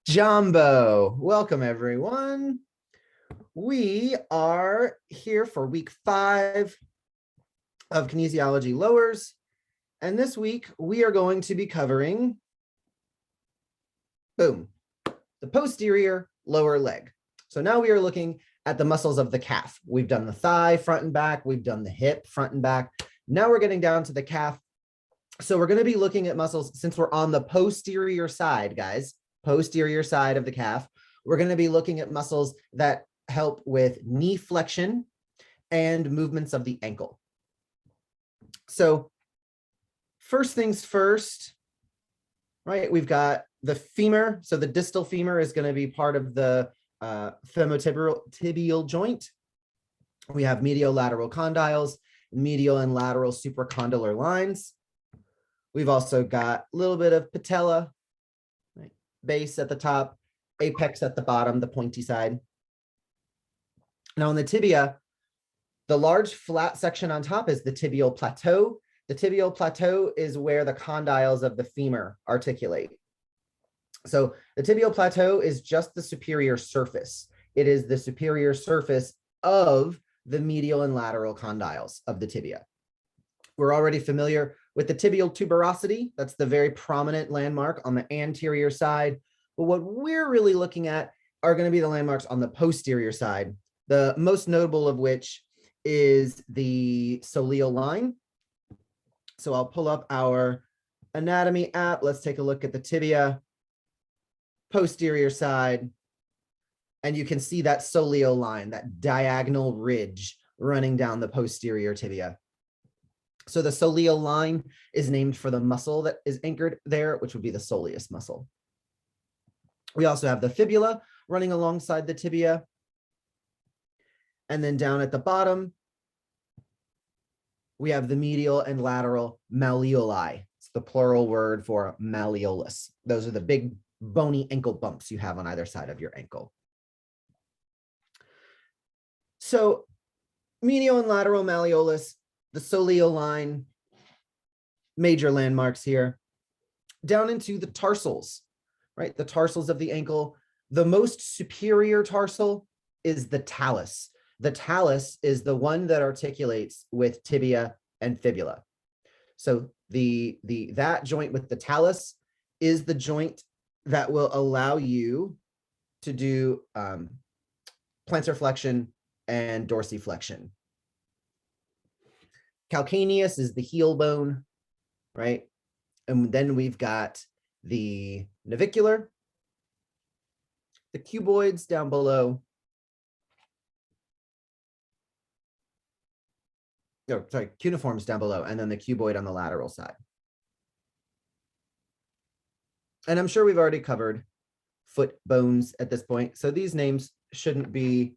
Jumbo. Welcome, everyone. We are here for week 5 of kinesiology lowers. And this week, we are going to be covering, boom, the posterior lower leg. So now we are looking at the muscles of the calf. We've done the thigh, front and back. We've done the hip, front and back. Now we're getting down to the calf. So we're going to be looking at muscles since we're on the posterior side, guys. Posterior side of the calf, we're going to be looking at muscles that help with knee flexion and movements of the ankle. So first things first, right? We've got the femur. So the distal femur is going to be part of the femorotibial joint. We have medial lateral condyles, medial and lateral supracondylar lines. We've also got a little bit of patella, base at the top, apex at the bottom, the pointy side. Now in the tibia, the large flat section on top is the tibial plateau. The tibial plateau is where the condyles of the femur articulate. So the tibial plateau is just the superior surface. It is the superior surface of the medial and lateral condyles of the tibia. We're already familiar with the tibial tuberosity. That's the very prominent landmark on the anterior side. But what we're really looking at are going to be the landmarks on the posterior side, the most notable of which is the soleal line. So I'll pull up our anatomy app. Let's take a look at the tibia, posterior side. And you can see that soleal line, that diagonal ridge running down the posterior tibia. So the soleal line is named for the muscle that is anchored there, which would be the soleus muscle. We also have the fibula running alongside the tibia. And then down at the bottom, we have the medial and lateral malleoli. It's the plural word for malleolus. Those are the big bony ankle bumps you have on either side of your ankle. So medial and lateral malleolus, the soleal line, major landmarks here. Down into the tarsals, right? The tarsals of the ankle. The most superior tarsal is the talus. The talus is the one that articulates with tibia and fibula. So that joint with the talus is the joint that will allow you to do plantar flexion and dorsiflexion. Calcaneus is the heel bone, right? And then we've got the navicular, the cuboids down below. No, sorry, cuneiforms down below, and then the cuboid on the lateral side. And I'm sure we've already covered foot bones at this point, so these names shouldn't be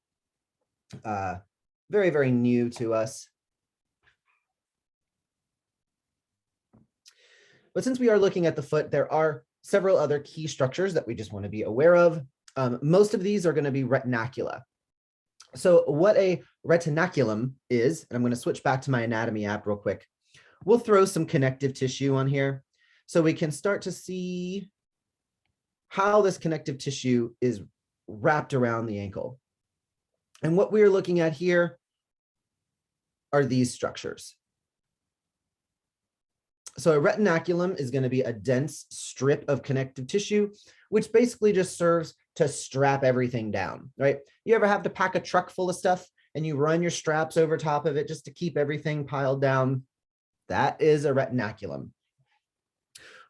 very, very new to us. But since we are looking at the foot, there are several other key structures that we just want to be aware of. Most of these are going to be retinacula. So what a retinaculum is, and I'm going to switch back to my anatomy app real quick. We'll throw some connective tissue on here so we can start to see how this connective tissue is wrapped around the ankle. And what we're looking at here are these structures. So a retinaculum is going to be a dense strip of connective tissue, which basically just serves to strap everything down, right? You ever have to pack a truck full of stuff and you run your straps over top of it just to keep everything piled down? That is a retinaculum.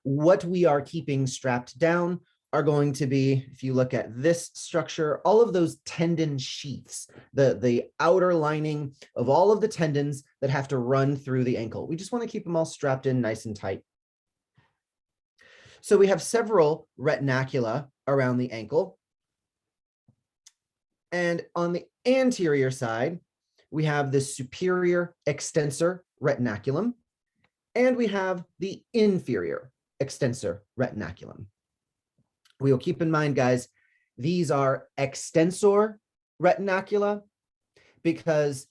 What we are keeping strapped down are going to be, if you look at this structure, all of those tendon sheaths, the outer lining of all of the tendons that have to run through the ankle. We just want to keep them all strapped in nice and tight. So we have several retinacula around the ankle. And on the anterior side, we have the superior extensor retinaculum, and we have the inferior extensor retinaculum. We will keep in mind, guys, these are extensor retinacula because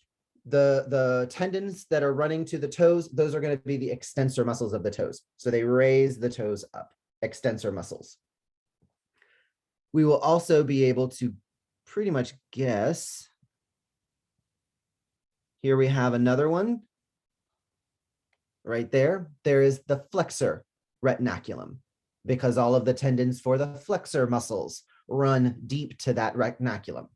the tendons that are running to the toes, those are going to be the extensor muscles of the toes. So they raise the toes up, extensor muscles. We will also be able to pretty much guess. Here we have another one. Right there, there is the flexor retinaculum, because all of the tendons for the flexor muscles run deep to that retinaculum.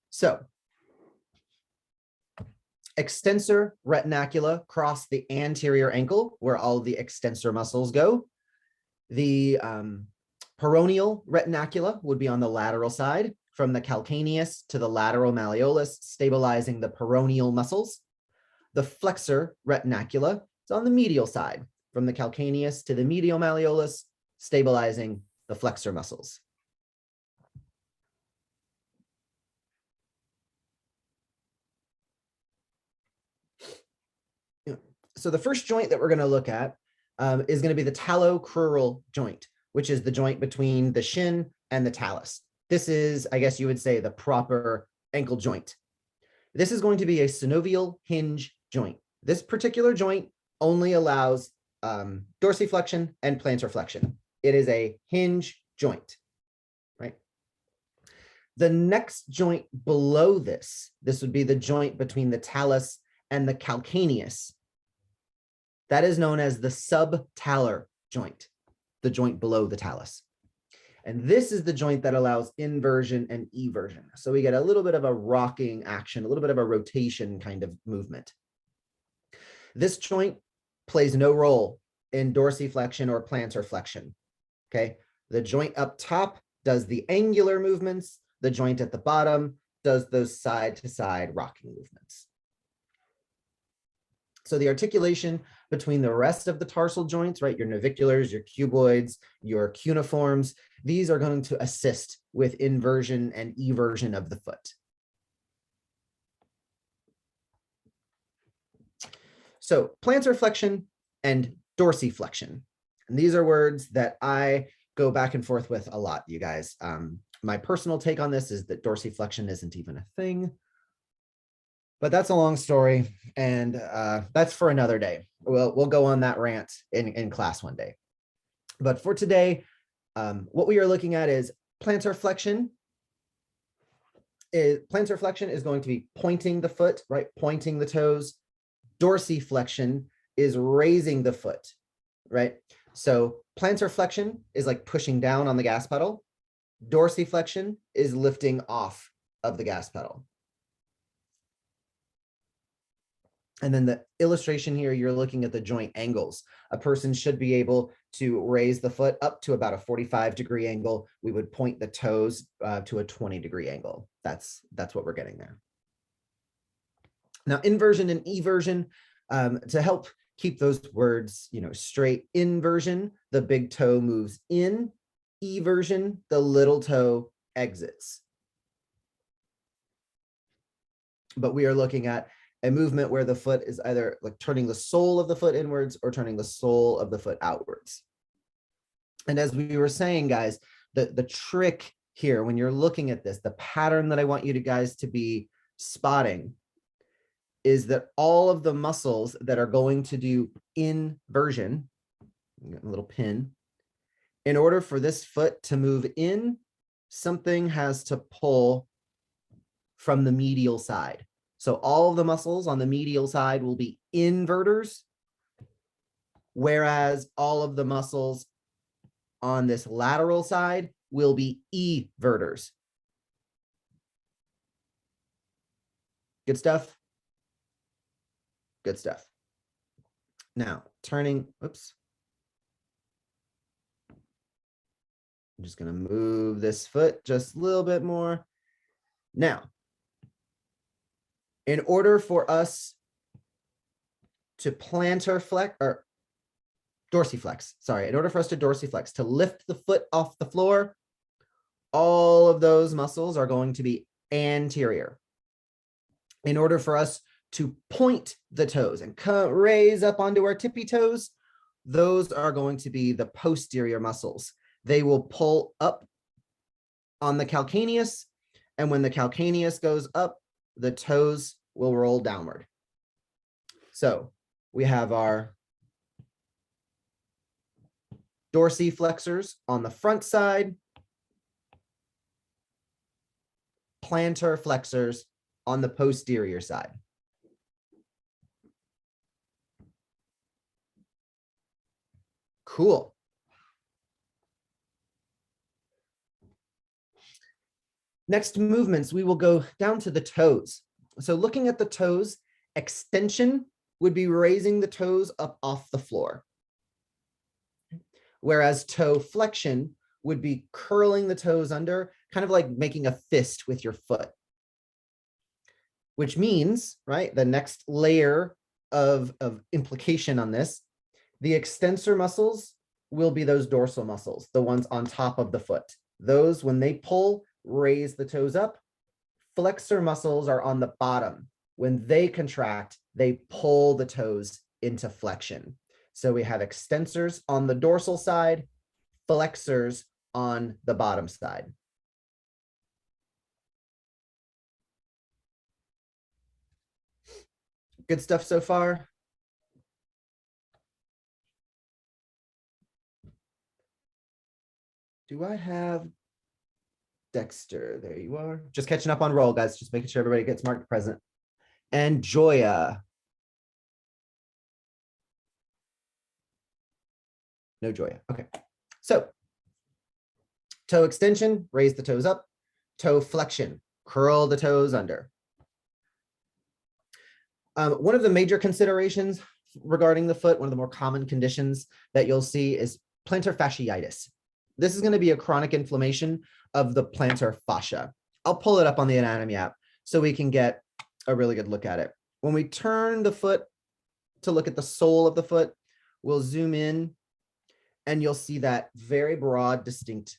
So, extensor retinacula cross the anterior ankle, where all the extensor muscles go. The peroneal retinacula would be on the lateral side, from the calcaneus to the lateral malleolus, stabilizing the peroneal muscles. The flexor retinacula is on the medial side, from the calcaneus to the medial malleolus, stabilizing the flexor muscles. So the first joint that we're going to look at is going to be the talocrural joint, which is the joint between the shin and the talus. This is, I guess you would say, the proper ankle joint. This is going to be a synovial hinge joint. This particular joint only allows dorsiflexion and plantar flexion. It is a hinge joint, right? The next joint below this would be the joint between the talus and the calcaneus. That is known as the subtalar joint, the joint below the talus. And this is the joint that allows inversion and eversion. So we get a little bit of a rocking action, a little bit of a rotation kind of movement. This joint plays no role in dorsiflexion or plantar flexion. Okay. The joint up top does the angular movements. The joint at the bottom does those side to side rocking movements. So the articulation between the rest of the tarsal joints, right, your naviculars, your cuboids, your cuneiforms, these are going to assist with inversion and eversion of the foot. So plantar flexion and dorsiflexion. And these are words that I go back and forth with a lot, you guys. My personal take on this is that dorsiflexion isn't even a thing. But that's a long story, and that's for another day. We'll go on that rant in class one day. But for today, what we are looking at is plantar flexion. Plantar flexion is going to be pointing the foot, right? Pointing the toes. Dorsiflexion is raising the foot, right? So plantar flexion is like pushing down on the gas pedal. Dorsiflexion is lifting off of the gas pedal. And then the illustration here, you're looking at the joint angles. A person should be able to raise the foot up to about a 45-degree angle. We would point the toes to a 20-degree angle. That's what we're getting there. Now, inversion and eversion, to help keep those words, straight. Inversion, the big toe moves in. Eversion, the little toe exits. But we are looking at a movement where the foot is either like turning the sole of the foot inwards or turning the sole of the foot outwards. And as we were saying, guys, the trick here, when you're looking at this, the pattern that I want you guys to be spotting is that all of the muscles that are going to do inversion, a little pin, in order for this foot to move in, something has to pull from the medial side. So all of the muscles on the medial side will be inverters, whereas all of the muscles on this lateral side will be everters. Good stuff? Good stuff. Now, turning, oops. I'm just going to move this foot just a little bit more. Now, in order for us to plantar flex or dorsiflex, in order for us to dorsiflex, to lift the foot off the floor, all of those muscles are going to be anterior. In order for us to point the toes and raise up onto our tippy toes, those are going to be the posterior muscles. They will pull up on the calcaneus, and when the calcaneus goes up, the toes will roll downward. So we have our dorsiflexors on the front side, plantar flexors on the posterior side. Cool. Next movements, we will go down to the toes. So looking at the toes, extension would be raising the toes up off the floor. Whereas toe flexion would be curling the toes under, kind of like making a fist with your foot. Which means, right, the next layer of implication on this, the extensor muscles will be those dorsal muscles, the ones on top of the foot. Those, when they pull, raise the toes up. Flexor muscles are on the bottom. When they contract, they pull the toes into flexion. So we have extensors on the dorsal side, flexors on the bottom side. Good stuff so far? Do I have Dexter? There you are. Just catching up on roll, guys. Just making sure everybody gets marked present. And Joya. No Joya. Okay. So toe extension, raise the toes up. Toe flexion, curl the toes under. One of the major considerations regarding the foot, one of the more common conditions that you'll see is plantar fasciitis. This is going to be a chronic inflammation of the plantar fascia. I'll pull it up on the anatomy app so we can get a really good look at it. When we turn the foot to look at the sole of the foot, we'll zoom in and you'll see that very broad, distinct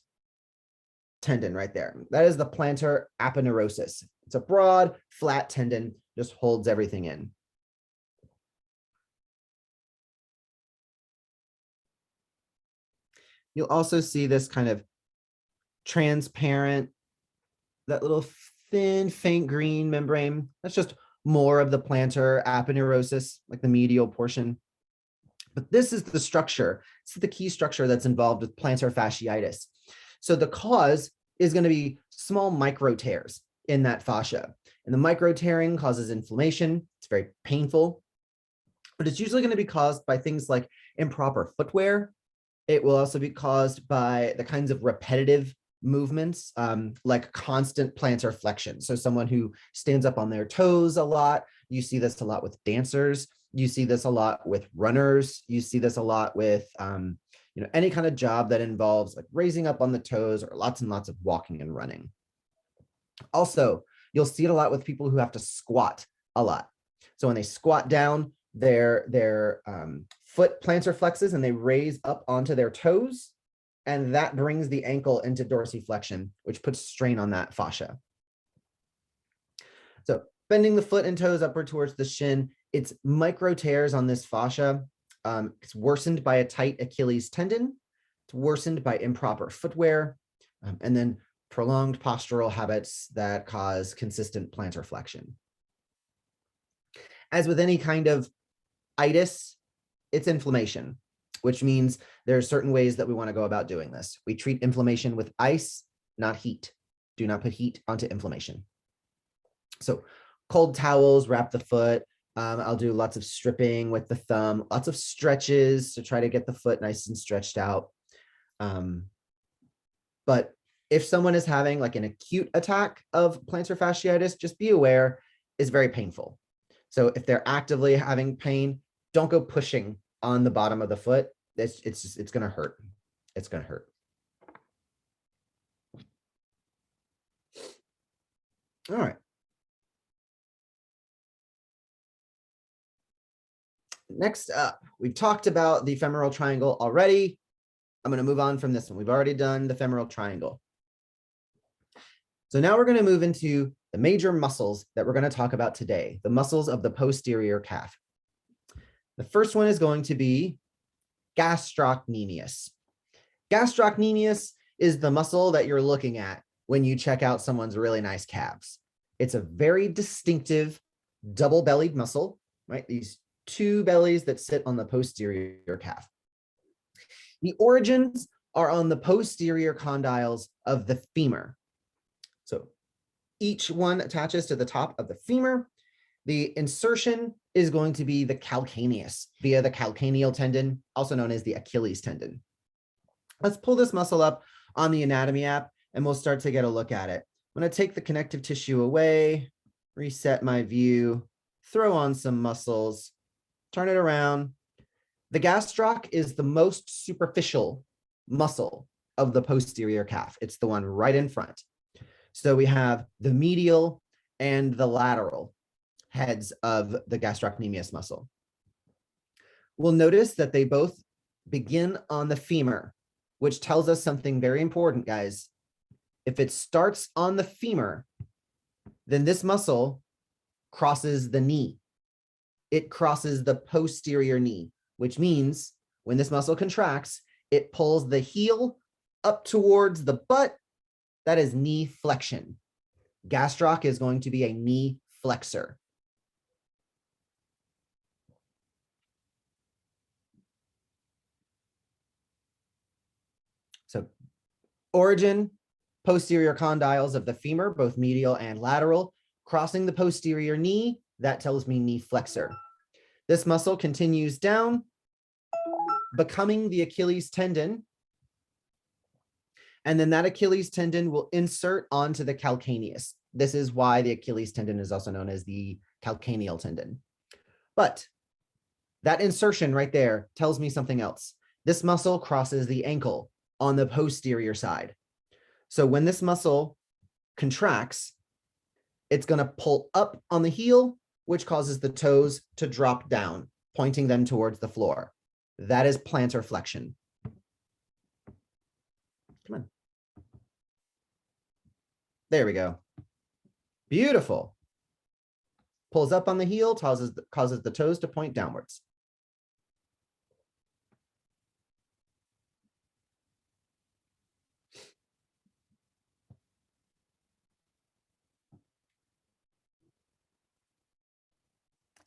tendon right there. That is the plantar aponeurosis. It's a broad, flat tendon, just holds everything in. You'll also see this kind of transparent, that little thin, faint green membrane. That's just more of the plantar aponeurosis, like the medial portion. But this is the structure. This is the key structure that's involved with plantar fasciitis. So the cause is going to be small micro tears in that fascia. And the micro tearing causes inflammation. It's very painful, but it's usually going to be caused by things like improper footwear. It will also be caused by the kinds of repetitive movements, like constant plantar flexion. So someone who stands up on their toes a lot, you see this a lot with dancers. You see this a lot with runners. You see this a lot with any kind of job that involves like raising up on the toes or lots and lots of walking and running. Also, you'll see it a lot with people who have to squat a lot. So when they squat down, their foot plantar flexes and they raise up onto their toes, and that brings the ankle into dorsiflexion, which puts strain on that fascia. So bending the foot and toes upward towards the shin, it's micro tears on this fascia. It's worsened by a tight Achilles tendon. It's worsened by improper footwear, and then prolonged postural habits that cause consistent plantar flexion. As with any kind of itis, it's inflammation, which means there are certain ways that we want to go about doing this. We treat inflammation with ice, not heat. Do not put heat onto inflammation. So cold towels, wrap the foot. I'll do lots of stripping with the thumb, lots of stretches to try to get the foot nice and stretched out. But if someone is having like an acute attack of plantar fasciitis, just be aware it's very painful. So if they're actively having pain, don't go pushing on the bottom of the foot. It's going to hurt. It's going to hurt. All right. Next up, we've talked about the femoral triangle already. I'm going to move on from this one. We've already done the femoral triangle. So now we're going to move into the major muscles that we're going to talk about today, the muscles of the posterior calf. The first one is going to be gastrocnemius. Gastrocnemius is the muscle that you're looking at when you check out someone's really nice calves. It's a very distinctive double-bellied muscle, right? These two bellies that sit on the posterior calf. The origins are on the posterior condyles of the femur. So each one attaches to the top of the femur. The insertion is going to be the calcaneus via the calcaneal tendon, also known as the Achilles tendon. Let's pull this muscle up on the anatomy app and we'll start to get a look at it. I'm going to take the connective tissue away, reset my view, throw on some muscles, turn it around. The gastroc is the most superficial muscle of the posterior calf. It's the one right in front. So we have the medial and the lateral heads of the gastrocnemius muscle. We'll notice that they both begin on the femur, which tells us something very important, guys. If it starts on the femur, then this muscle crosses the knee. It crosses the posterior knee, which means when this muscle contracts, it pulls the heel up towards the butt. That is knee flexion. Gastroc is going to be a knee flexor. So origin, posterior condyles of the femur, both medial and lateral, crossing the posterior knee, that tells me knee flexor. This muscle continues down, becoming the Achilles tendon. And then that Achilles tendon will insert onto the calcaneus. This is why the Achilles tendon is also known as the calcaneal tendon. But that insertion right there tells me something else. This muscle crosses the ankle on the posterior side. So when this muscle contracts, it's going to pull up on the heel, which causes the toes to drop down, pointing them towards the floor. That is plantar flexion. Come on. There we go. Beautiful. Pulls up on the heel, causes the toes to point downwards.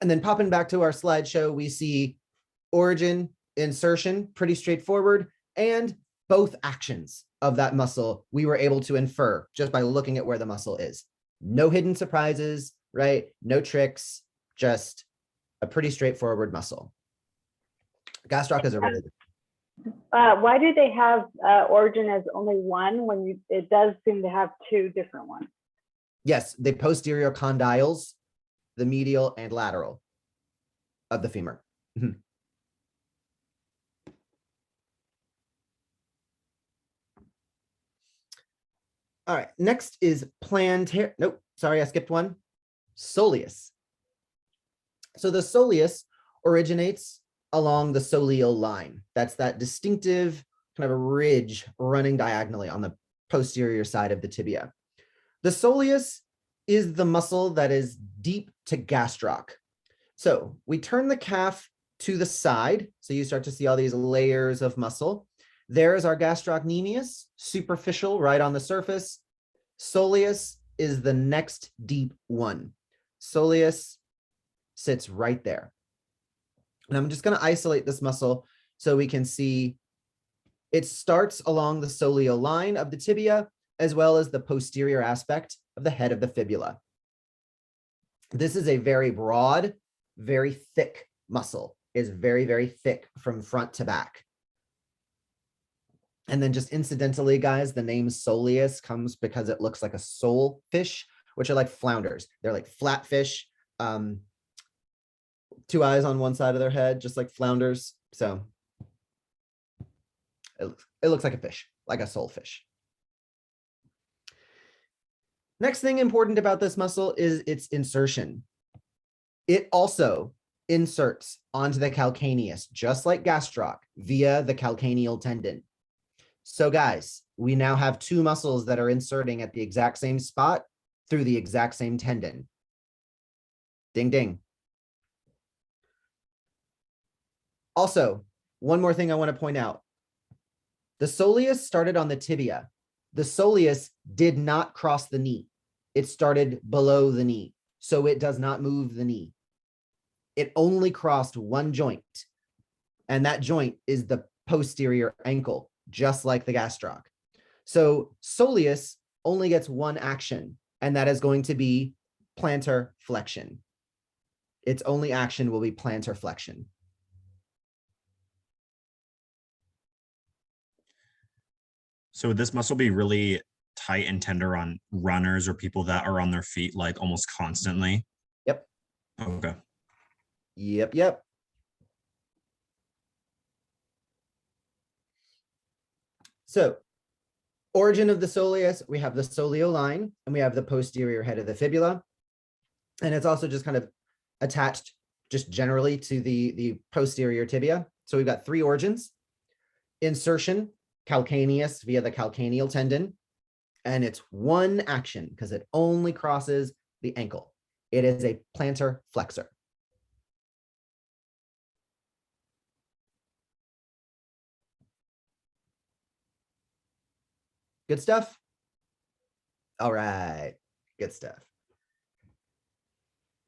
And then popping back to our slideshow, we see origin, insertion, pretty straightforward, and both actions of that muscle we were able to infer just by looking at where the muscle is. No hidden surprises, right? No tricks, just a pretty straightforward muscle. Gastroc is a really why do they have origin as only one when it does seem to have two different ones? Yes, the posterior condyles, the medial and lateral of the femur. All right, next is plantar. Nope, sorry, I skipped one. Soleus. So the soleus originates along the soleal line. That's that distinctive kind of a ridge running diagonally on the posterior side of the tibia. The soleus is the muscle that is deep to gastroc. So we turn the calf to the side. So you start to see all these layers of muscle. There is our gastrocnemius, superficial, right on the surface. Soleus is the next deep one. Soleus sits right there. And I'm just going to isolate this muscle so we can see it starts along the soleal line of the tibia, as well as the posterior aspect of the head of the fibula. This is a very broad, very thick muscle. It's very, very thick from front to back. And then just incidentally, guys, the name soleus comes because it looks like a sole fish, which are like flounders. They're like flat fish, two eyes on one side of their head, just like flounders. So it looks like a fish, like a sole fish. Next thing important about this muscle is its insertion. It also inserts onto the calcaneus, just like gastroc, via the calcaneal tendon. So guys, we now have two muscles that are inserting at the exact same spot through the exact same tendon. Ding, ding. Also, one more thing I want to point out. The soleus started on the tibia. The soleus did not cross the knee. It started below the knee, so it does not move the knee. It only crossed one joint, and that joint is the posterior ankle, just like the gastroc. So soleus only gets one action, and that is going to be plantar flexion. Its only action will be plantar flexion. So would this muscle be really tight and tender on runners or people that are on their feet like almost constantly? Yep. Okay. Yep. So origin of the soleus, we have the soleoline and we have the posterior head of the fibula. And it's also just kind of attached just generally to the posterior tibia. So we've got three origins: insertion, calcaneus via the calcaneal tendon. And it's one action because it only crosses the ankle. It is a plantar flexor. Good stuff? All right, good stuff.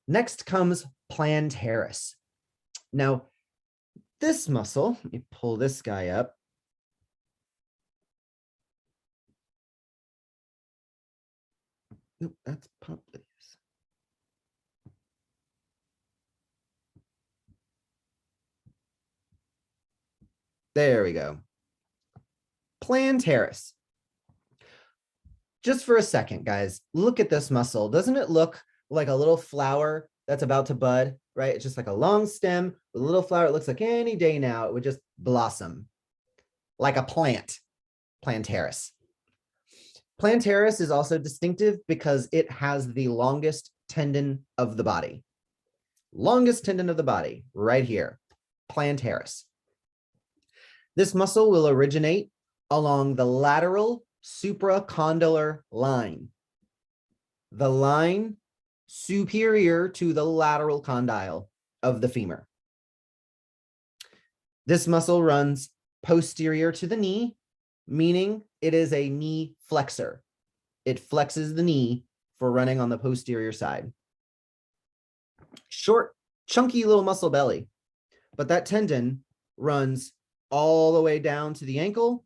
Next comes plantaris. Now, this muscle, let me pull this guy up. Nope, that's Popliteus. There we go. Plantaris. Just for a second, guys, look at this muscle. Doesn't it look like a little flower that's about to bud, right? It's just like a long stem with a little flower. It looks like any day now it would just blossom like a plant. Plantaris. Plantaris is also distinctive because it has the longest tendon of the body. Longest tendon of the body, right here, plantaris. This muscle will originate along the lateral supracondylar line, the line superior to the lateral condyle of the femur. This muscle runs posterior to the knee, meaning it is a knee flexor. It flexes the knee for running on the posterior side. Short, chunky little muscle belly, but that tendon runs all the way down to the ankle,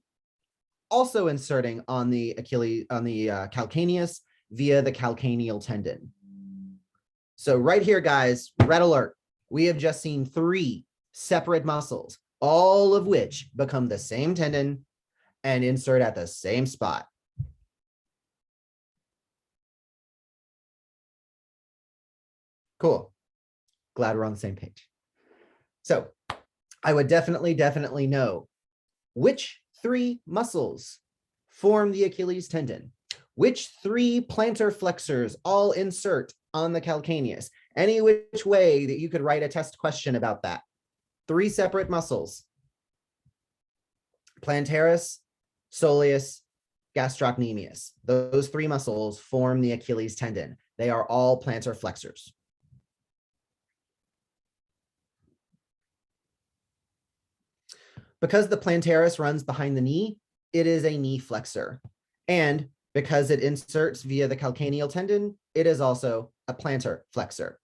also inserting on the Achilles, on the calcaneus via the calcaneal tendon. So right here, guys, red alert. We have just seen three separate muscles, all of which become the same tendon and insert at the same spot. Cool. Glad we're on the same page. So I would definitely know which three muscles form the Achilles tendon, which three plantar flexors all insert on the calcaneus, any which way that you could write a test question about that. Three separate muscles: plantaris, soleus, gastrocnemius. Those three muscles form the Achilles tendon. They are all plantar flexors. Because the plantaris runs behind the knee, it is a knee flexor. And because it inserts via the calcaneal tendon, it is also a plantar flexor.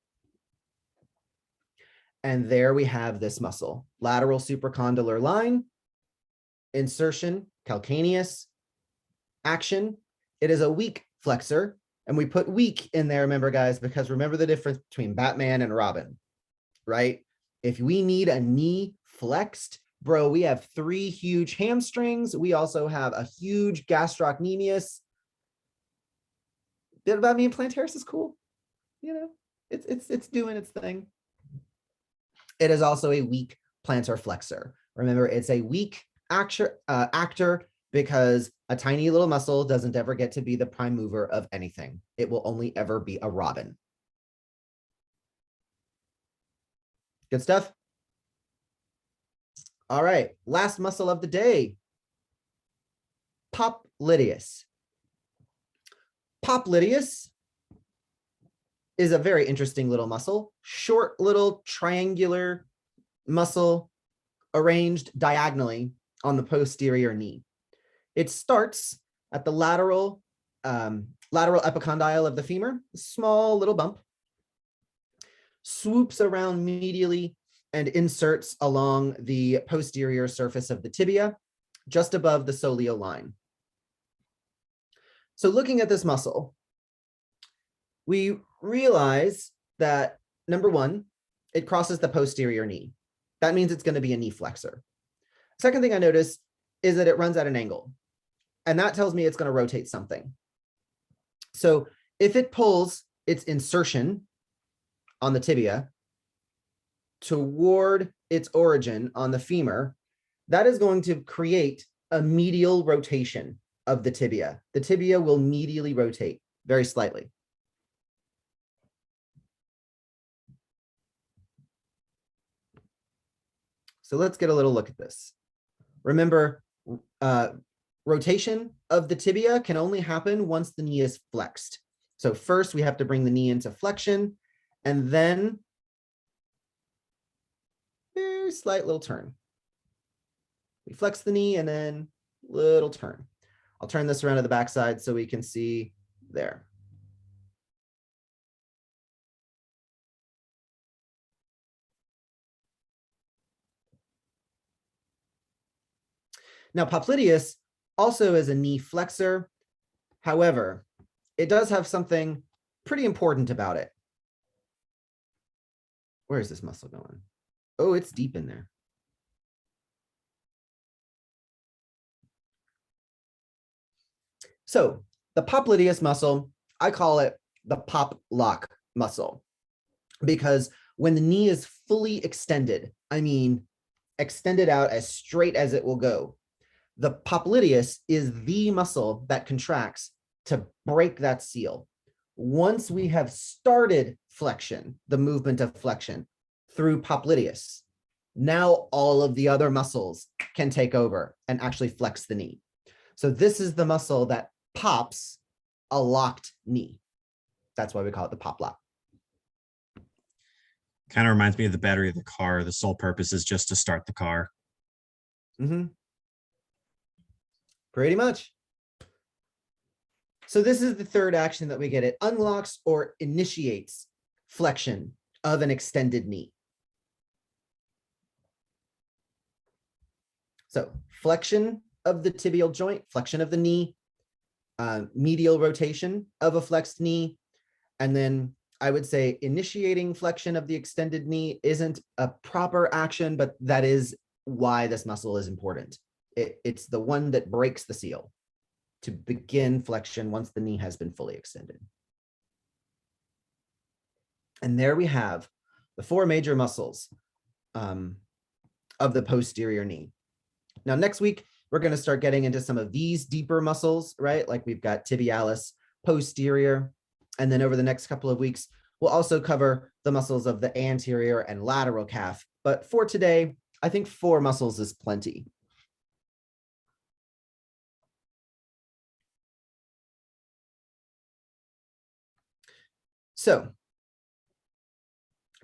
And there we have this muscle: lateral supracondylar line, insertion, calcaneus, action. It is a weak flexor. And we put weak in there, remember, guys, because remember the difference between Batman and Robin, right? If we need a knee flexed, bro, we have three huge hamstrings. We also have a huge gastrocnemius. Did that mean plantaris is cool? You know, it's doing its thing. It is also a weak plantar flexor. Remember, it's a weak actor because a tiny little muscle doesn't ever get to be the prime mover of anything. It will only ever be a Robin. Good stuff. All right, last muscle of the day, popliteus. Popliteus is a very interesting little muscle, short little triangular muscle arranged diagonally on the posterior knee. It starts at the lateral epicondyle of the femur, a small little bump, swoops around medially and inserts along the posterior surface of the tibia, just above the soleal line. So looking at this muscle, we realize that number one, it crosses the posterior knee. That means it's going to be a knee flexor. Second thing I notice is that it runs at an angle, and that tells me it's going to rotate something. So if it pulls its insertion on the tibia toward its origin on the femur, that is going to create a medial rotation of the tibia. The tibia will medially rotate very slightly. So let's get a little look at this. Remember, rotation of the tibia can only happen once the knee is flexed. So first we have to bring the knee into flexion, and then very slight little turn. We flex the knee and then little turn. I'll turn this around to the backside so we can see there. Now, popliteus also is a knee flexor. However, it does have something pretty important about it. Where is this muscle going? Oh, it's deep in there. So the popliteus muscle, I call it the pop lock muscle, because when the knee is fully extended, I mean, extended out as straight as it will go, the popliteus is the muscle that contracts to break that seal. Once we have started flexion, the movement of flexion through popliteus, now all of the other muscles can take over and actually flex the knee. So this is the muscle that pops a locked knee. That's why we call it the pop lock. Kind of reminds me of the battery of the car. The sole purpose is just to start the car. Mm-hmm. Pretty much. So this is the third action that we get. It unlocks or initiates flexion of an extended knee. So flexion of the tibial joint, flexion of the knee, medial rotation of a flexed knee, and then I would say initiating flexion of the extended knee isn't a proper action, but that is why this muscle is important. It's the one that breaks the seal to begin flexion once the knee has been fully extended. And there we have the four major muscles of the posterior knee. Now, next week, we're going to start getting into some of these deeper muscles, right? Like we've got tibialis posterior. And then over the next couple of weeks, we'll also cover the muscles of the anterior and lateral calf. But for today, I think 4 muscles is plenty. So,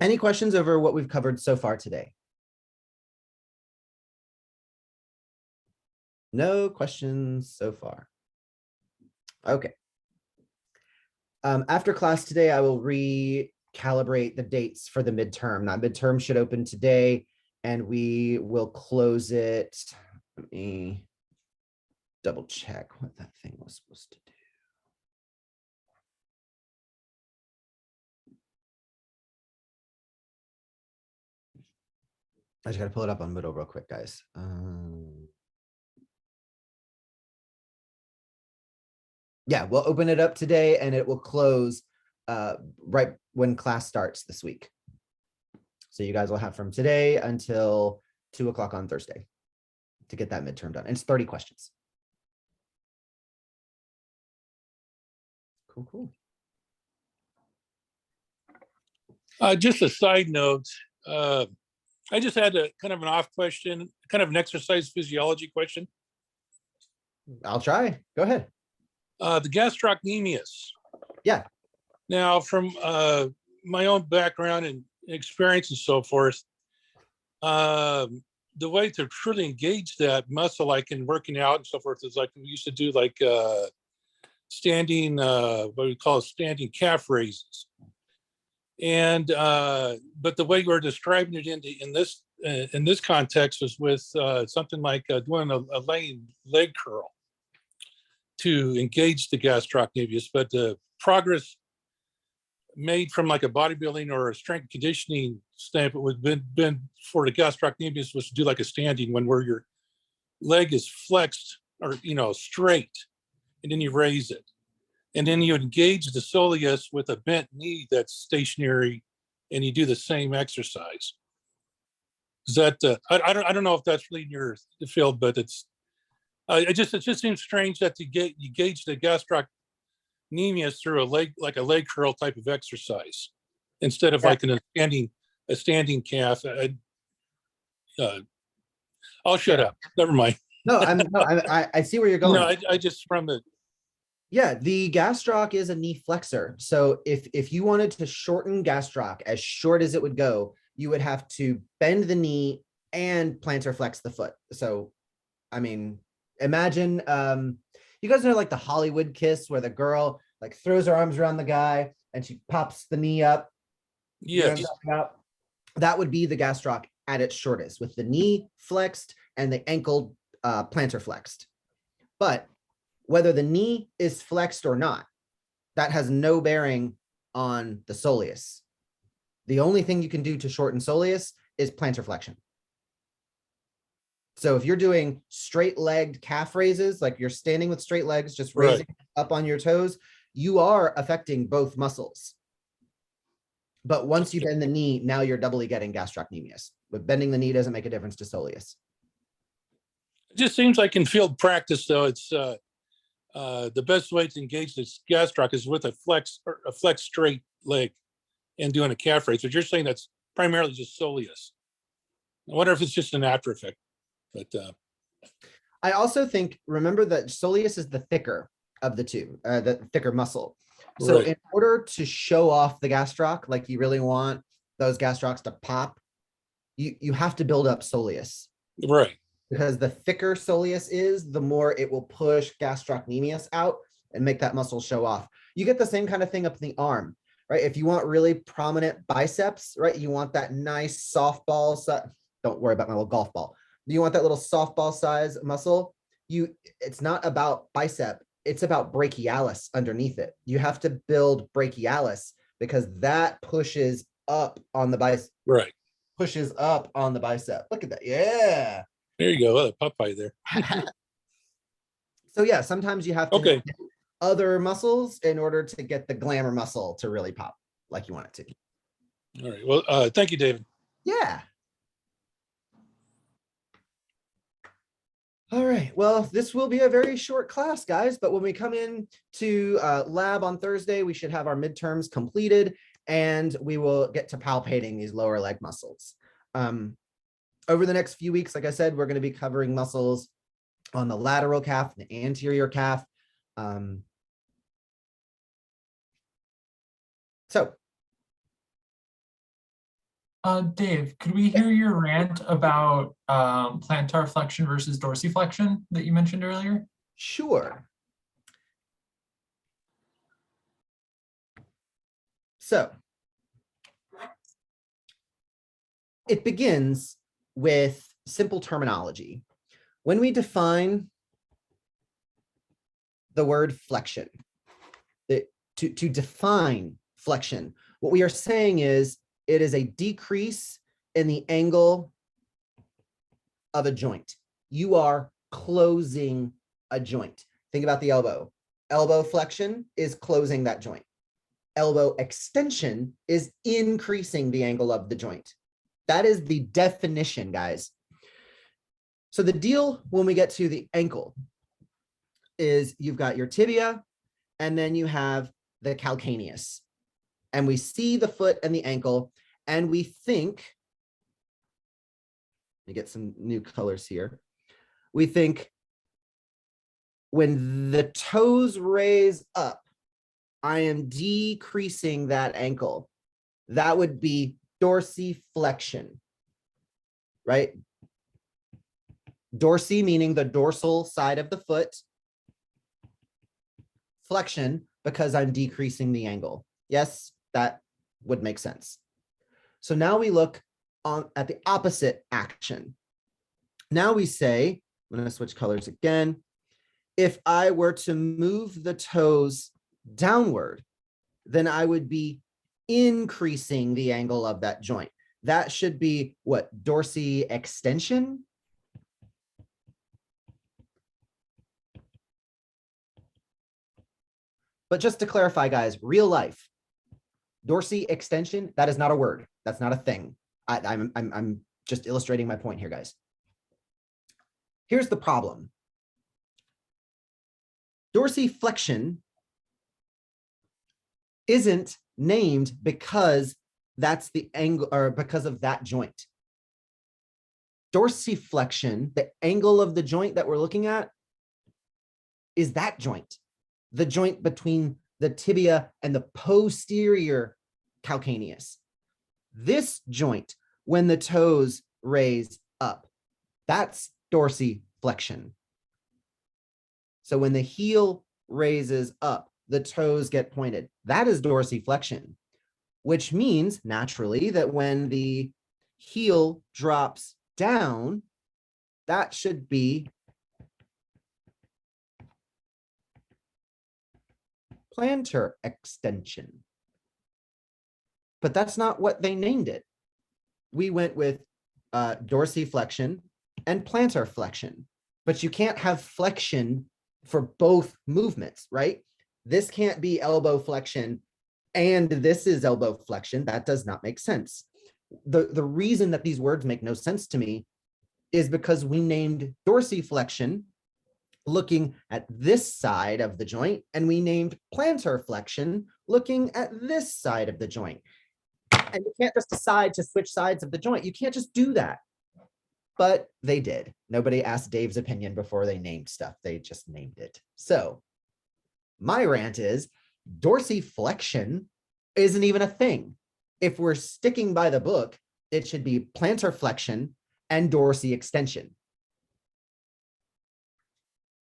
any questions over what we've covered so far today? No questions so far. Okay. After class today, I will recalibrate the dates for the midterm. That midterm should open today, and we will close it. Let me double check what that thing was supposed to do. I just got to pull it up on Moodle real quick, guys. Yeah, we'll open it up today and it will close right when class starts this week. So you guys will have from today until 2 o'clock on Thursday to get that midterm done. And it's 30 questions. Cool, cool. Just a side note, I just had a kind of an off question, kind of an exercise physiology question. I'll try. Go ahead. The gastrocnemius. Yeah. Now, from my own background and experience and so forth, the way to truly engage that muscle, like in working out and so forth, is like we used to do like standing, what we call standing calf raises. And but the way you're describing it in this context was with something like doing a leg curl to engage the gastrocnemius, but the progress made from like a bodybuilding or a strength conditioning standpoint would been for the gastrocnemius was to do like a standing one where your leg is flexed or straight, and then you raise it, and then you engage the soleus with a bent knee that's stationary, and you do the same exercise. Is that I don't know if that's really in your field, but it just seems strange that you gauge the gastrocnemius through a leg curl type of exercise instead of like a standing calf. I'll shut up. Never mind. No, I see where you're going. No, I just from the Yeah, the gastroc is a knee flexor. So if you wanted to shorten gastroc as short as it would go, you would have to bend the knee and plantar flex the foot. So, I mean, imagine you guys know like the Hollywood kiss where the girl like throws her arms around the guy and she pops the knee up. You know what I'm yes. talking about? That would be the gastroc at its shortest, with the knee flexed and the ankle plantar flexed. But whether the knee is flexed or not, that has no bearing on the soleus. The only thing you can do to shorten soleus is plantar flexion. So if you're doing straight legged calf raises, like you're standing with straight legs, just raising up on your toes, you are affecting both muscles. But once you bend the knee, now you're doubly getting gastrocnemius. But bending the knee doesn't make a difference to soleus. It just seems like in field practice, though, it's the best way to engage this gastroc is with a flex straight leg and doing a calf raise. But you're saying that's primarily just soleus. I wonder if it's just an after effect. But I also think, remember that soleus is the thicker of the two, the thicker muscle. So Right. in order to show off the gastroc, like you really want those gastrocs to pop, you have to build up soleus. right. Because the thicker soleus is, the more it will push gastrocnemius out and make that muscle show off. You get the same kind of thing up in the arm, right? If you want really prominent biceps, right? You want that nice softball size. Don't worry about my little golf ball. You want that little softball size muscle. It's not about bicep. It's about brachialis underneath it. You have to build brachialis because that pushes up on the bicep. Right. Pushes up on the bicep. Look at that. Yeah. There you go. A Popeye there. So yeah, sometimes you have to Okay. hit other muscles in order to get the glamour muscle to really pop like you want it to. All right. Well, thank you, David. Yeah. All right. Well, this will be a very short class, guys, but when we come in to lab on Thursday, we should have our midterms completed and we will get to palpating these lower leg muscles. Over the next few weeks, like I said, we're going to be covering muscles on the lateral calf, the anterior calf. So, Dave, could we hear your rant about plantar flexion versus dorsiflexion that you mentioned earlier? sure. So, it begins with simple terminology. When we define the word flexion, to define flexion, what we are saying is it is a decrease in the angle of a joint. You are closing a joint. Think about the elbow. Elbow flexion is closing that joint. Elbow extension is increasing the angle of the joint. That is the definition, guys. So the deal when we get to the ankle is you've got your tibia and then you have the calcaneus. And we see the foot and the ankle and we think, let me get some new colors here. We think when the toes raise up, I am decreasing that ankle. That would be dorsiflexion, right? Dorsi meaning the dorsal side of the foot. Flexion because I'm decreasing the angle. Yes, that would make sense. So now we look at the opposite action. Now we say, I'm going to switch colors again. If I were to move the toes downward, then I would be increasing the angle of that joint. That should be what? Dorsiflexion? But just to clarify, guys, real life, dorsiflexion, that is not a word. That's not a thing. I'm just illustrating my point here, guys. Here's the problem. Dorsiflexion isn't named because that's the angle, or because of that joint. Dorsiflexion, the angle of the joint that we're looking at, is that joint, the joint between the tibia and the posterior calcaneus. This joint, when the toes raise up, that's dorsiflexion. So when the heel raises up, the toes get pointed. That is dorsiflexion, which means naturally that when the heel drops down, that should be plantar extension. But that's not what they named it. We went with dorsiflexion and plantar flexion, but you can't have flexion for both movements, right? This can't be elbow flexion and this is elbow flexion. That does not make sense. The reason that these words make no sense to me is because we named dorsiflexion looking at this side of the joint, and we named plantar flexion looking at this side of the joint. And you can't just decide to switch sides of the joint. You can't just do that. But they did. Nobody asked Dave's opinion before they named stuff. They just named it. So my rant is dorsiflexion isn't even a thing. If we're sticking by the book, it should be plantar flexion and dorsiflexion.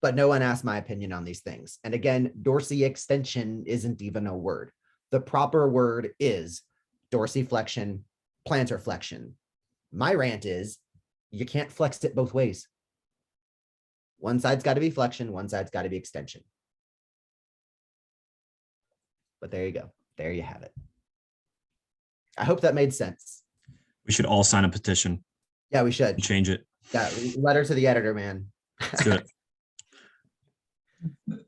But no one asked my opinion on these things. And again, dorsiflexion isn't even a word. The proper word is dorsiflexion, plantar flexion. My rant is you can't flex it both ways. One side's got to be flexion, one side's got to be extension. But there you go. There you have it. I hope that made sense. We should all sign a petition Yeah, we should. and change it. Yeah, letter to the editor, man. Let's do it.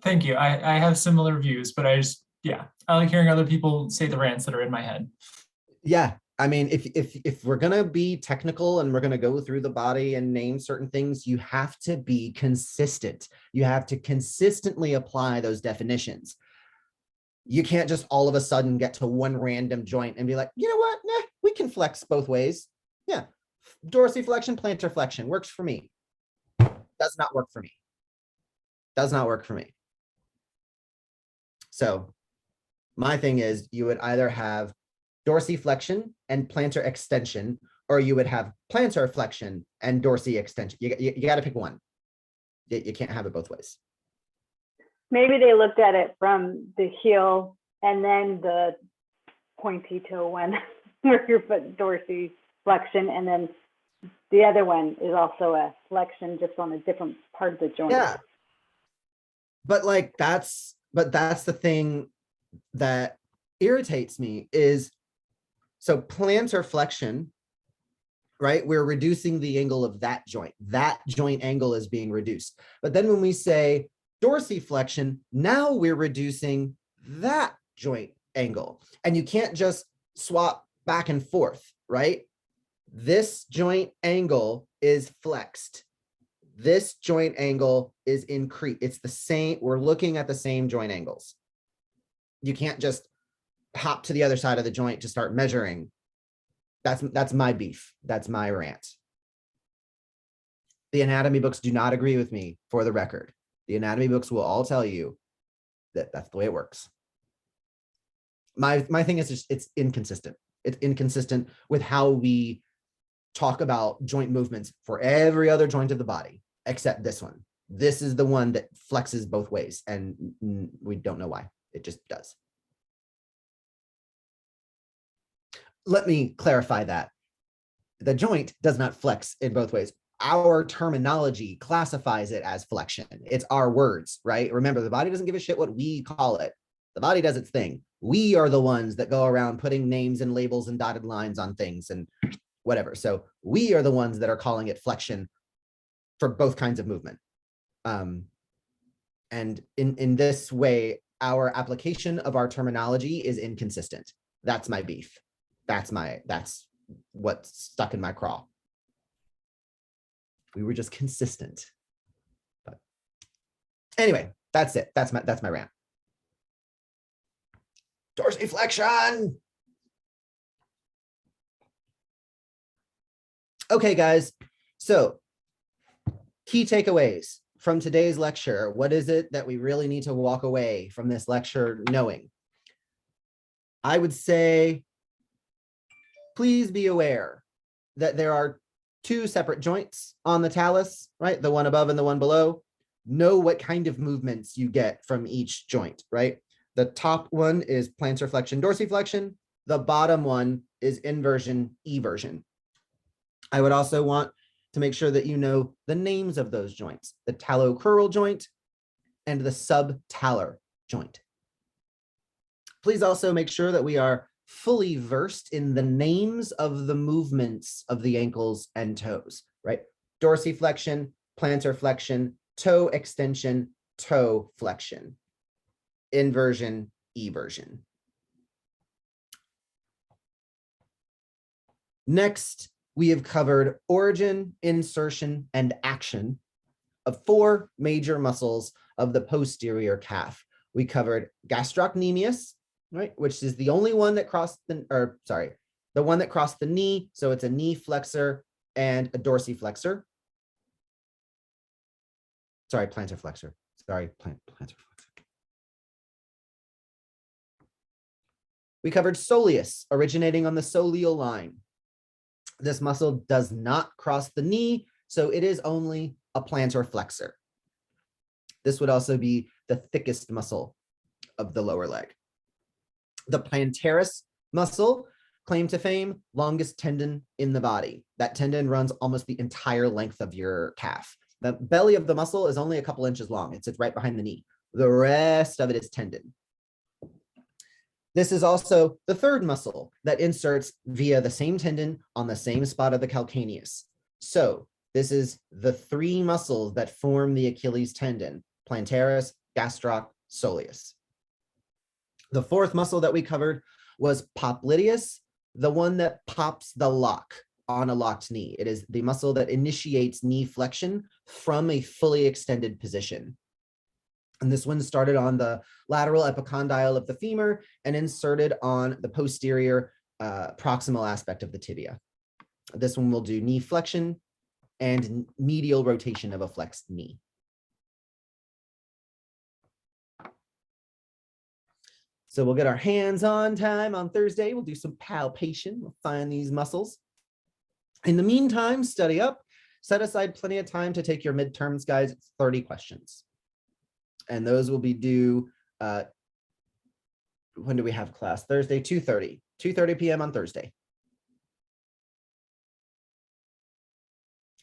Thank you. I have similar views, but I like hearing other people say the rants that are in my head. Yeah, I mean, if we're gonna be technical and we're gonna go through the body and name certain things, you have to be consistent. You have to consistently apply those definitions. You can't just all of a sudden get to one random joint and be like, you know what? Nah, we can flex both ways. Yeah, dorsiflexion, plantar flexion works for me. Does not work for me. Does not work for me. So my thing is you would either have dorsiflexion and plantar extension, or you would have plantar flexion and dorsiflexion. You got to pick one. You can't have it both ways. Maybe they looked at it from the heel and then the pointy toe one, where your foot dorsiflexion, and then the other one is also a flexion, just on a different part of the joint. Yeah. But like that's the thing that irritates me is, so plantar flexion, right? We're reducing the angle of that joint. That joint angle is being reduced. But then when we say dorsiflexion, now we're reducing that joint angle. And you can't just swap back and forth, right? This joint angle is flexed. This joint angle is increased. It's the same. We're looking at the same joint angles. You can't just hop to the other side of the joint to start measuring. That's my beef. That's my rant. The anatomy books do not agree with me, for the record. The anatomy books will all tell you that that's the way it works. My thing is just it's inconsistent. It's inconsistent with how we talk about joint movements for every other joint of the body, except this one. This is the one that flexes both ways, and we don't know why. It just does. let me clarify that. The joint does not flex in both ways. Our terminology classifies it as flexion. It's our words, right? Remember, the body doesn't give a shit what we call it. The body does its thing. We are the ones that go around putting names and labels and dotted lines on things and whatever. So we are the ones that are calling it flexion for both kinds of movement. And in this way, our application of our terminology is inconsistent. That's my beef. That's what's stuck in my craw. We were just consistent. But anyway, that's it. That's my rant. Dorsiflexion. Okay, guys. So key takeaways from today's lecture. What is it that we really need to walk away from this lecture knowing? I would say, please be aware that there are two separate joints on the talus, right? The one above and the one below. Know what kind of movements you get from each joint, right? The top one is plantar flexion, dorsiflexion. The bottom one is inversion, eversion. I would also want to make sure that you know the names of those joints, the talocrural joint and the subtalar joint. Please also make sure that we are fully versed in the names of the movements of the ankles and toes, right? Dorsiflexion, plantar flexion, toe extension, toe flexion, inversion, eversion. Next, we have covered origin, insertion, and action of 4 major muscles of the posterior calf. We covered gastrocnemius, right, which is the only one that crossed the one that crossed the knee. So it's a knee flexor and a dorsiflexor. Sorry, plantar flexor. Sorry, plantar flexor. We covered soleus, originating on the soleal line. This muscle does not cross the knee, so it is only a plantar flexor. This would also be the thickest muscle of the lower leg. The plantaris muscle, claim to fame, longest tendon in the body. That tendon runs almost the entire length of your calf. The belly of the muscle is only a couple inches long. It sits right behind the knee. The rest of it is tendon. This is also the third muscle that inserts via the same tendon on the same spot of the calcaneus. So this is the 3 muscles that form the Achilles tendon: plantaris, gastroc, soleus. The 4th muscle that we covered was popliteus, the one that pops the lock on a locked knee. It is the muscle that initiates knee flexion from a fully extended position. And this one started on the lateral epicondyle of the femur and inserted on the posterior proximal aspect of the tibia. This one will do knee flexion and medial rotation of a flexed knee. So we'll get our hands-on time on Thursday. We'll do some palpation. We'll find these muscles. In the meantime, study up. Set aside plenty of time to take your midterms, guys. It's 30 questions. And those will be due, when do we have class? Thursday, 2:30 p.m. on Thursday.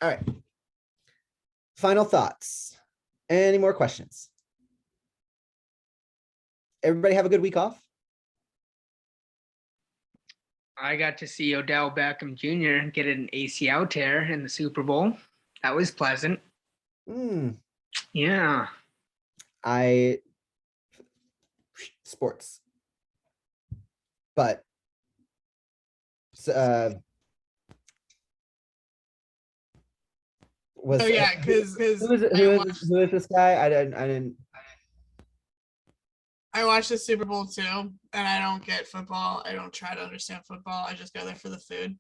All right. Final thoughts. Any more questions? Everybody have a good week off? I got to see Odell Beckham Jr. get an ACL tear in the Super Bowl. That was pleasant. Yeah. Sports. But was Oh yeah, because who is this guy? I didn't. I watch the Super Bowl too, and I don't get football. I don't try to understand football. I just go there for the food.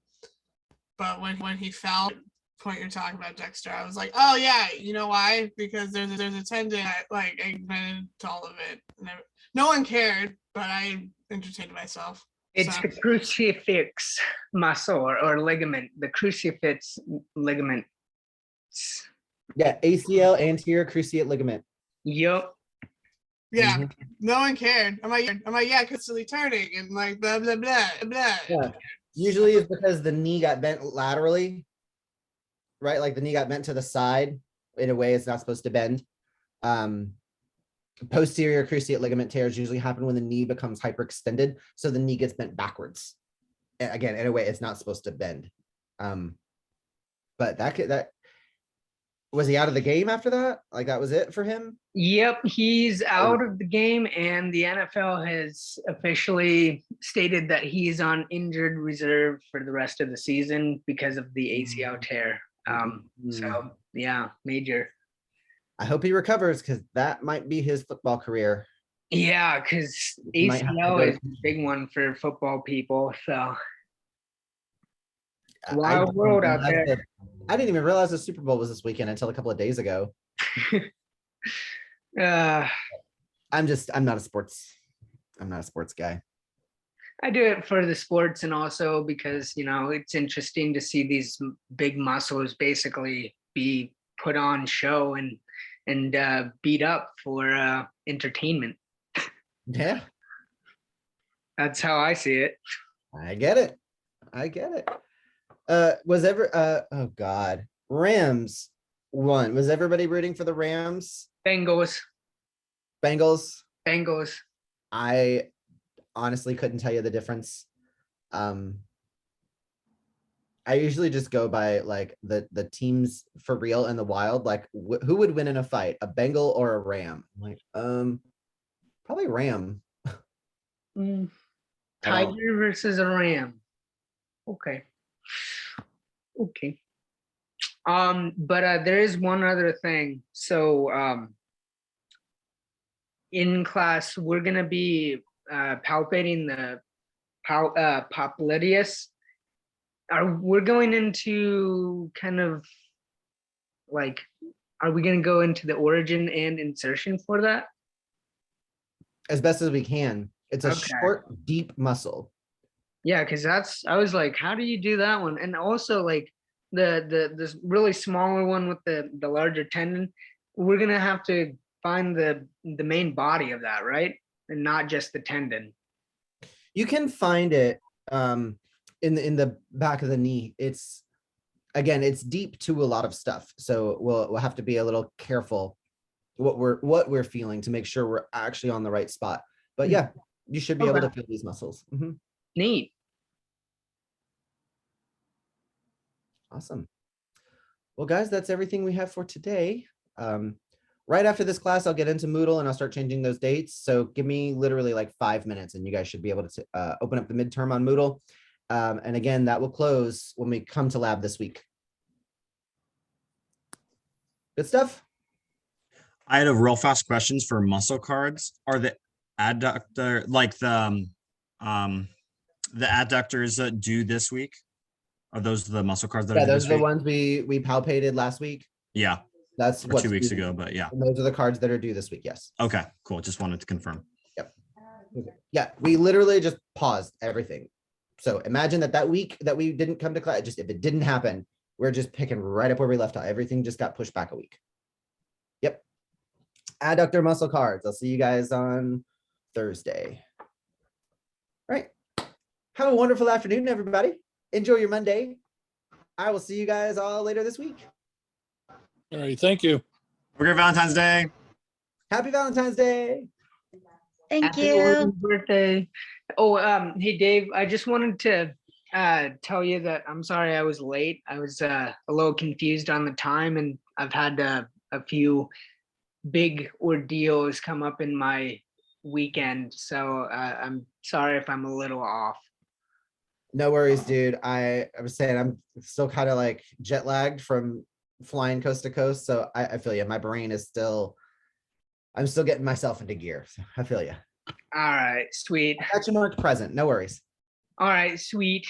But when he fell, point you're talking about, Dexter, I was like, oh yeah, you know why? Because there's a tendon. I went into all of it. No one cared, but I entertained myself. It's the crucifix muscle or ligament, the crucifix ligament. Yeah, ACL, anterior cruciate ligament. Yup. Yeah, no one cared. I'm like, yeah, because it's turning and like blah blah blah blah. Yeah. Usually it's because the knee got bent laterally. Right, like the knee got bent to the side in a way it's not supposed to bend. Posterior cruciate ligament tears usually happen when the knee becomes hyperextended, so the knee gets bent backwards. Again, in a way it's not supposed to bend. But that was he out of the game after that? Like that was it for him? Yep, he's out of the game, and the NFL has officially stated that he's on injured reserve for the rest of the season because of the ACL tear. So yeah, major. I hope he recovers because that might be his football career. Yeah, because He might have to ACL go- is a big one for football people. So I wild didn't world out realize there. that- I didn't even realize the Super Bowl was this weekend until a couple of days ago. I'm not a sports guy. I do it for the sports and also because, it's interesting to see these big muscles basically be put on show and beat up for entertainment. Yeah, That's how I see it. I get it. Oh God, Rams won. Was everybody rooting for the Rams? Bengals. Bengals? I honestly couldn't tell you the difference. I usually just go by like the teams for real in the wild, like who would win in a fight, a Bengal or a Ram? I'm like, probably Ram. Tiger versus a Ram. Okay. But there is one other thing. So in class, we're gonna be palpating the popliteus. We're going into kind of like, are we gonna go into the origin and insertion for that? As best as we can. It's a Okay. short, deep muscle. Yeah, because I was like, how do you do that one? And also like this really smaller one with the larger tendon, we're gonna have to find the main body of that, right? And not just the tendon. You can find it in the back of the knee. It's deep to a lot of stuff. So we'll have to be a little careful what we're feeling to make sure we're actually on the right spot. But yeah, you should be able to feel these muscles. Neat. Awesome. Well, guys, that's everything we have for today. Right after this class, I'll get into Moodle and I'll start changing those dates. So give me literally like 5 minutes and you guys should be able to open up the midterm on Moodle. And again, that will close when we come to lab this week. Good stuff. I had a real fast questions for muscle cards. Are the adductor like the adductors due this week? Are those the muscle cards that Yeah, are due those this are the week? ones we palpated last week. Yeah, That's or what 2 weeks ago, but yeah. Those are the cards that are due this week. Yes. Okay, cool. Just wanted to confirm. Yeah, we literally just paused everything. So imagine that week that we didn't come to class, just if it didn't happen, we're just picking right up where we left off. Everything just got pushed back a week. Yep. Adductor muscle cards. I'll see you guys on Thursday. All right. Have a wonderful afternoon, everybody. Enjoy your Monday. I will see you guys all later this week. All right, thank you. Have a great Valentine's Day. Happy Valentine's Day. Thank Happy you. Orion's birthday. Oh, hey Dave, I just wanted to tell you that I'm sorry I was late. I was a little confused on the time, and I've had a few big ordeals come up in my weekend, so I'm sorry if I'm a little off. No worries, dude. I was saying I'm still kind of like jet lagged from flying coast to coast. So I feel you. My brain is I'm still getting myself into gear. So I feel you. All right, sweet. Got you marked present. No worries. All right, sweet.